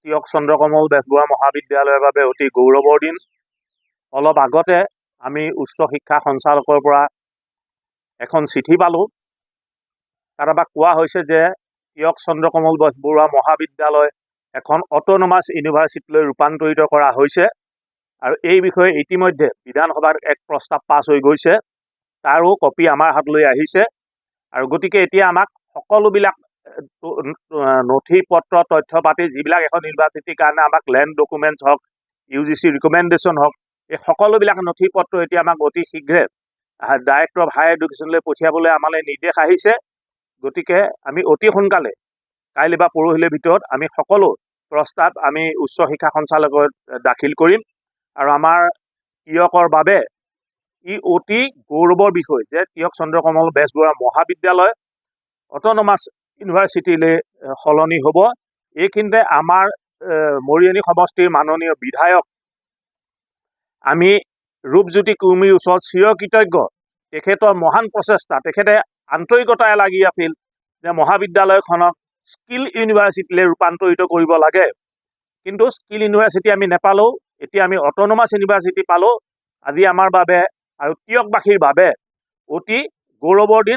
তিয়ক চন্দ্ৰকমল বেজবৰুৱা মহাবিদ্যালয়ৰ বাবে অতি গৌৰৱৰ দিন। অলপ আগতে আমি উচ্চ শিক্ষা সঞ্চালকৰ পৰা এখন চিঠি পালোঁ। তাত আমাক কোৱা হৈছে যে তিয়ক চন্দ্ৰকমল বেজবৰুৱা মহাবিদ্যালয় এখন অট'নমাছ ইউনিভাৰ্চিটিলৈ ৰূপান্তৰিত কৰা হৈছে আৰু এই বিষয়ে ইতিমধ্যে বিধানসভাত এক প্ৰস্তাৱ পাছ হৈ গৈছে। তাৰো কপি আমাৰ হাতলৈ আহিছে আৰু গতিকে এতিয়া আমাক সকলোবিলাক নথি পত্ৰ তথ্য পাতি যিবিলাক এখন ইউনিভাৰ্চিটিৰ কাৰণে আমাক লেণ্ড ডকুমেণ্টছ হওক, UGC ৰিকমেণ্ডেশ্যন হওক, এই সকলোবিলাক নথি পত্ৰ এতিয়া আমাক অতি শীঘ্ৰে ডাইৰেক্টৰ অফ হায়াৰ এডুকেশ্যনলৈ পঠিয়াবলৈ আমালৈ নিৰ্দেশ আহিছে। গতিকে আমি অতি সোনকালে কাইলৈ বা পৰহিলৈৰ ভিতৰত আমি সকলো প্ৰস্তাৱ আমি উচ্চ শিক্ষা সঞ্চালকত দাখিল কৰিম আৰু আমাৰ তিয়কৰ বাবে ই অতি গৌৰৱৰ বিষয় যে তিয়ক চন্দ্ৰকমল বেজবৰুৱা মহাবিদ্যালয় অট'নমাছ ইউনিভাৰ্চিটিলৈ সলনি হ'ব। এইখিনিতে আমাৰ মৰিয়নি সমষ্টিৰ মাননীয় বিধায়ক আমি ৰূপজ্যোতি কুৰ্মীৰ ওচৰত চিৰকৃতজ্ঞ। তেখেতৰ মহান প্ৰচেষ্টা, তেখেতে আন্তৰিকতাৰে লাগি আছিল যে মহাবিদ্যালয়খনক স্কিল ইউনিভাৰ্চিটিলৈ ৰূপান্তৰিত কৰিব লাগে, কিন্তু স্কিল ইউনিভাৰ্চিটি আমি নাপালোঁ। এতিয়া আমি অট'নমাছ ইউনিভাৰ্চিটি পালোঁ। আজি আমাৰ বাবে আৰু তিয়কবাসীৰ বাবে অতি গৌৰৱৰ দিন।